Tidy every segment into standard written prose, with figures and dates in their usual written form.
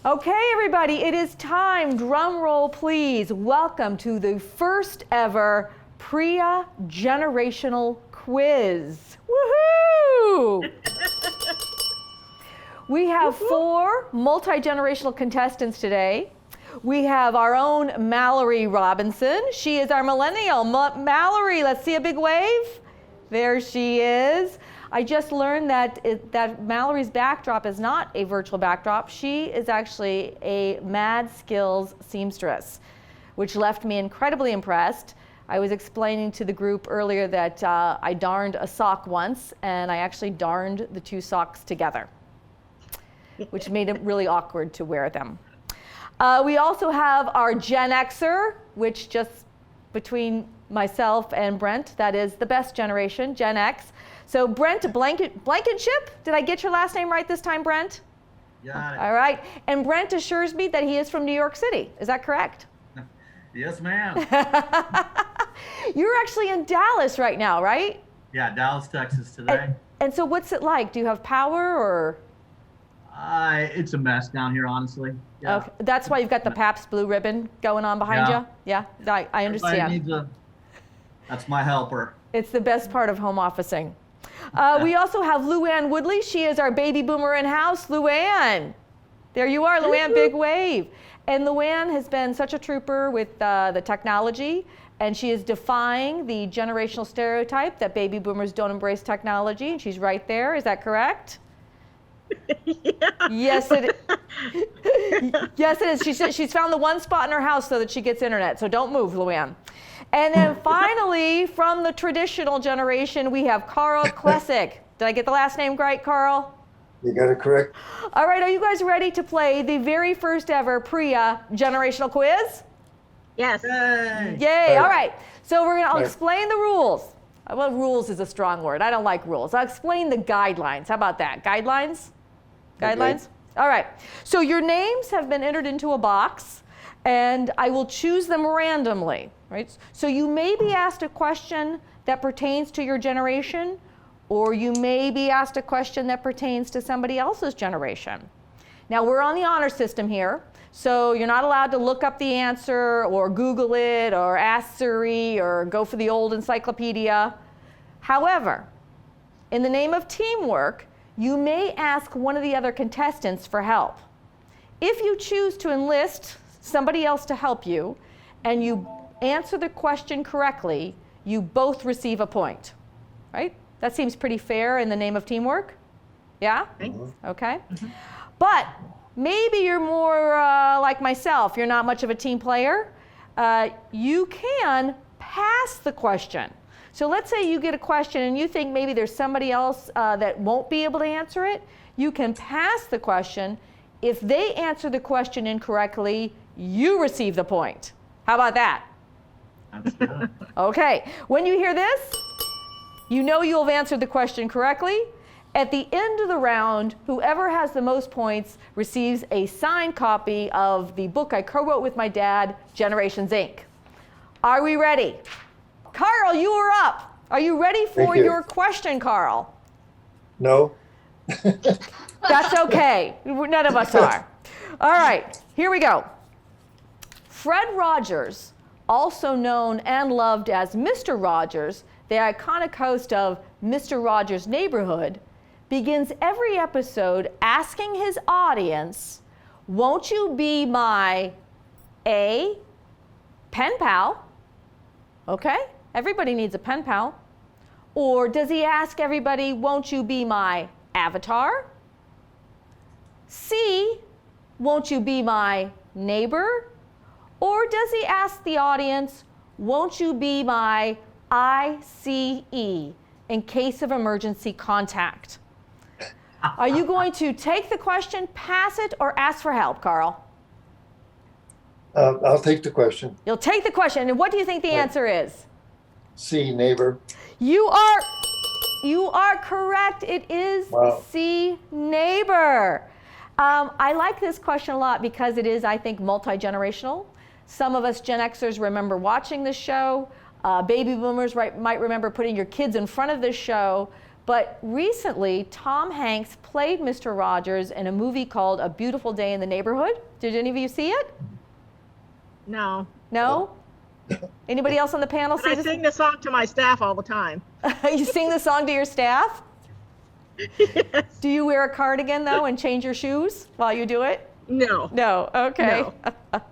Okay, everybody, it is time. Drum roll, please. Welcome to the first ever Priya Generational Quiz. Woohoo! We have 4 multi-generational contestants today. We have our own Mallory Robinson. She is our millennial. Mallory, let's see a big wave. There she is. I just learned that Mallory's backdrop is not a virtual backdrop. She is actually a Mad Skills seamstress, which left me incredibly impressed. I was explaining to the group earlier that I darned a sock once, and I actually darned the 2 socks together, which made it really awkward to wear them. We also have our Gen Xer, which just between myself and Brent, that is the best generation, Gen X. So Brent Blankenship, did I get your last name right this time, Brent? Got it. All right, and Brent assures me that he is from New York City. Is that correct? Yes, ma'am. You're actually in Dallas right now, right? Yeah, Dallas, Texas today. And so what's it like? Do you have power or? It's a mess down here, honestly. Yeah. Okay. That's why you've got the Pabst Blue Ribbon going on behind you? Yeah, I understand. Everybody needs that's my helper. It's the best part of home officing. We also have Luann Woodley. She is our baby boomer in-house. Luann, there you are, Luann, big wave. And Luann has been such a trooper with the technology, and she is defying the generational stereotype that baby boomers don't embrace technology, and she's right there. Is that correct? Yeah. Yes, it is. Yes, it is. She's found the one spot in her house so that she gets internet, so don't move, Luann. And then finally, from the traditional generation, we have Carl Klesick. Did I get the last name right, Carl? You got it correct. All right, are you guys ready to play the very first ever Priya Generational Quiz? Yes. Yay! Yay, all right. So I'll Right. explain the rules. Well, rules is a strong word. I don't like rules. I'll explain the guidelines. How about that? Guidelines? Guidelines? Okay. All right. So your names have been entered into a box, and I will choose them randomly, right? So you may be asked a question that pertains to your generation, or you may be asked a question that pertains to somebody else's generation. Now, we're on the honor system here, so you're not allowed to look up the answer or Google it or ask Siri or go for the old encyclopedia. However, in the name of teamwork, you may ask one of the other contestants for help. If you choose to enlist somebody else to help you and you answer the question correctly, you both receive a point, right? That seems pretty fair in the name of teamwork. Yeah? Okay. But maybe you're more like myself. You're not much of a team player. You can pass the question. So let's say you get a question and you think maybe there's somebody else that won't be able to answer it. You can pass the question. If they answer the question incorrectly, you receive the point. How about that? That's good. Okay. When you hear this, you know you'll have answered the question correctly. At the end of the round, whoever has the most points receives a signed copy of the book I co-wrote with my dad, Generations, Inc. Are we ready? Carl, you are up. Are you ready for Thank you. your question, Carl? No? That's okay. None of us are. All right, here we go. Fred Rogers, also known and loved as Mr. Rogers, the iconic host of Mr. Rogers' Neighborhood, begins every episode asking his audience, won't you be my A, pen pal? Okay, everybody needs a pen pal. Or does he ask everybody, won't you be my avatar? C, won't you be my neighbor? Or does he ask the audience, won't you be my ICE, in case of emergency contact? Are you going to take the question, pass it, or ask for help, Carl? I'll take the question. You'll take the question, and what do you think the Right. answer is? C, neighbor. You are correct. It is Wow. C, neighbor. I like this question a lot because it is, I think, multi-generational. Some of us Gen Xers remember watching this show. Baby boomers might remember putting your kids in front of this show. But recently, Tom Hanks played Mr. Rogers in a movie called A Beautiful Day in the Neighborhood. Did any of you see it? No. No? Anybody else on the panel But see I this? sing the song to my staff all the time. You sing the song to your staff? Yes. Do you wear a cardigan though and change your shoes while you do it? No. No, okay. No.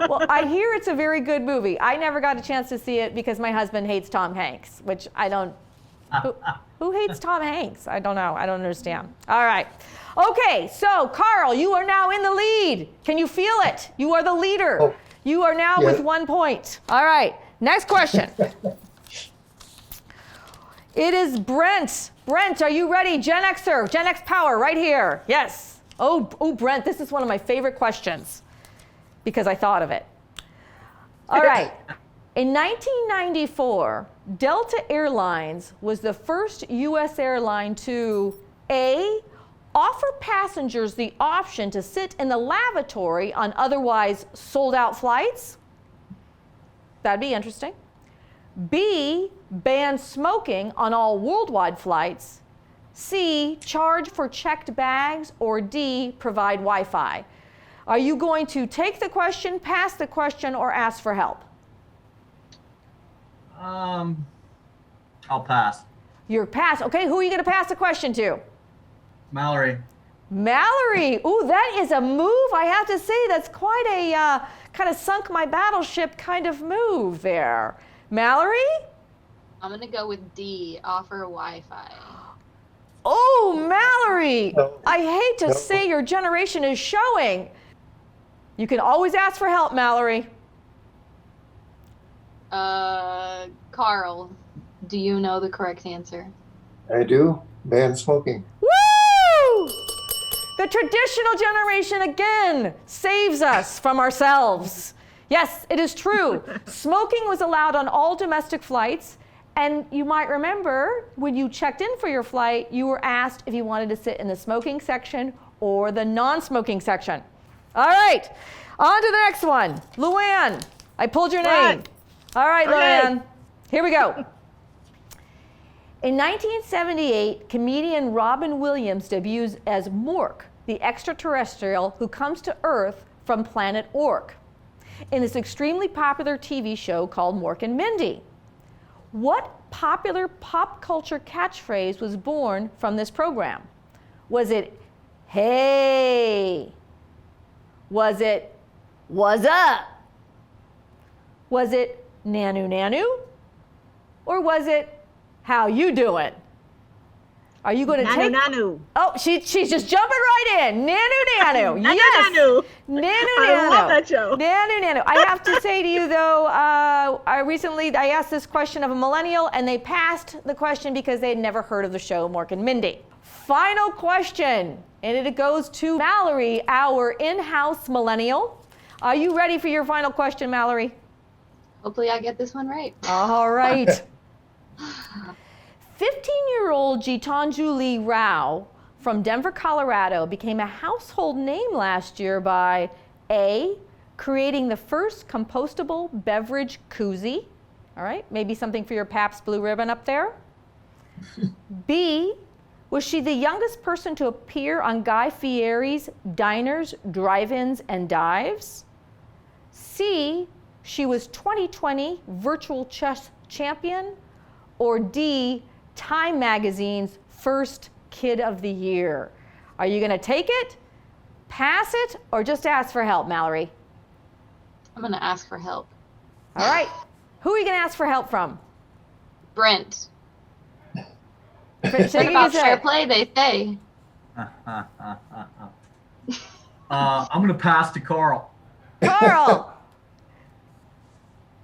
Well, I hear it's a very good movie. I never got a chance to see it because my husband hates Tom Hanks, which I don't. Who hates Tom Hanks? I don't know. I don't understand. All right. Okay, so Carl, you are now in the lead. Can you feel it? You are the leader. Oh. You are now Yeah. with 1 point. All right, next question. It is Brent. Brent, are you ready? Gen Xer, Gen X Power, right here. Yes. Oh, Brent, this is one of my favorite questions because I thought of it. All right. In 1994, Delta Airlines was the first U.S. airline to A, offer passengers the option to sit in the lavatory on otherwise sold out flights. That'd be interesting. B, ban smoking on all worldwide flights. C, charge for checked bags. Or D, provide Wi-Fi. Are you going to take the question, pass the question, or ask for help? I'll pass. You're pass. Okay, who are you going to pass the question to? Mallory. Mallory. Ooh, that is a move. I have to say, that's quite a kind of sunk my battleship kind of move there. Mallory? I'm gonna go with D, offer Wi-Fi. Oh, Mallory. No. I hate to No. say your generation is showing. You can always ask for help, Mallory. Carl, do you know the correct answer? I do. Ban smoking. Woo! The traditional generation again saves us from ourselves. Yes, it is true. Smoking was allowed on all domestic flights. And you might remember when you checked in for your flight, you were asked if you wanted to sit in the smoking section or the non-smoking section. All right, on to the next one. Luann, I pulled your name. What? All right, Okay. Luann, here we go. In 1978, comedian Robin Williams debuts as Mork, the extraterrestrial who comes to Earth from planet Ork, in this extremely popular TV show called Mork and Mindy. What popular pop culture catchphrase was born from this program? Was it, hey? Was it, what's up? Was it, nanu nanu? Or was it, how you doing? Are you going to take? Nanu. Oh, she's just jumping right in. Nanu nanu. Nanu Yes. nanu. Nanu I nanu. love that show. Nanu nanu. I have to say to you though, I asked this question of a millennial and they passed the question because they had never heard of the show Mork and Mindy. Final question, and it goes to Mallory, our in-house millennial. Are you ready for your final question, Mallory? Hopefully I get this one right. All right. 15-year-old Gitanjali Rao from Denver, Colorado became a household name last year by A, creating the first compostable beverage koozie. All right, maybe something for your Pabst Blue Ribbon up there. B, was she the youngest person to appear on Guy Fieri's Diners, Drive-Ins, and Dives? C, she was 2020 virtual chess champion. Or D, Time Magazine's first Kid of the Year. Are you going to take it, pass it, or just ask for help, Mallory? I'm gonna ask for help. All right. Who are you going to ask for help from? Brent. Shaking What about his fair head. play, they say. I'm gonna pass to Carl. Carl.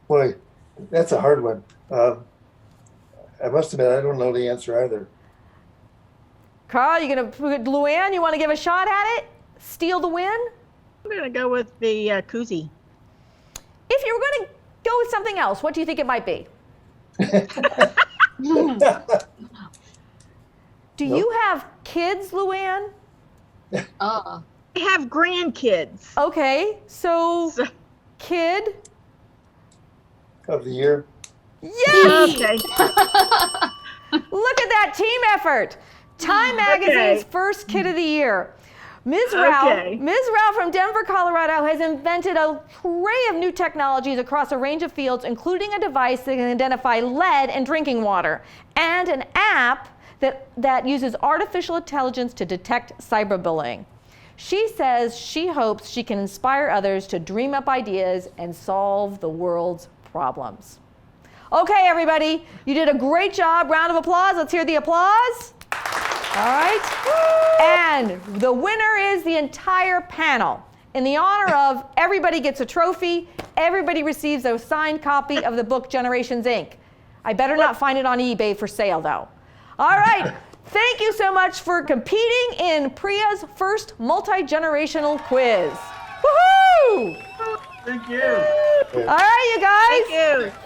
Boy, that's a hard one. I must admit, I don't know the answer either. Carl, you going to, Luann, you want to give a shot at it? Steal the win? I'm going to go with the koozie. If you were going to go with something else, what do you think it might be? Do you have kids, Luann? Oh, I have grandkids. Okay, so So- kid. Of the year. Yes! Okay. Look at that team effort. Time Magazine's Okay. first kid of the year. Ms. Okay. Ralph from Denver, Colorado has invented an array of new technologies across a range of fields, including a device that can identify lead in drinking water and an app that uses artificial intelligence to detect cyberbullying. She says she hopes she can inspire others to dream up ideas and solve the world's problems. Okay, everybody, you did a great job. Round of applause. Let's hear the applause. All right. And the winner is the entire panel. In the honor of everybody gets a trophy, everybody receives a signed copy of the book Generations Inc. I better not find it on eBay for sale, though. All right. Thank you so much for competing in Priya's first multi-generational quiz. Woohoo! Thank you. All right, you guys. Thank you.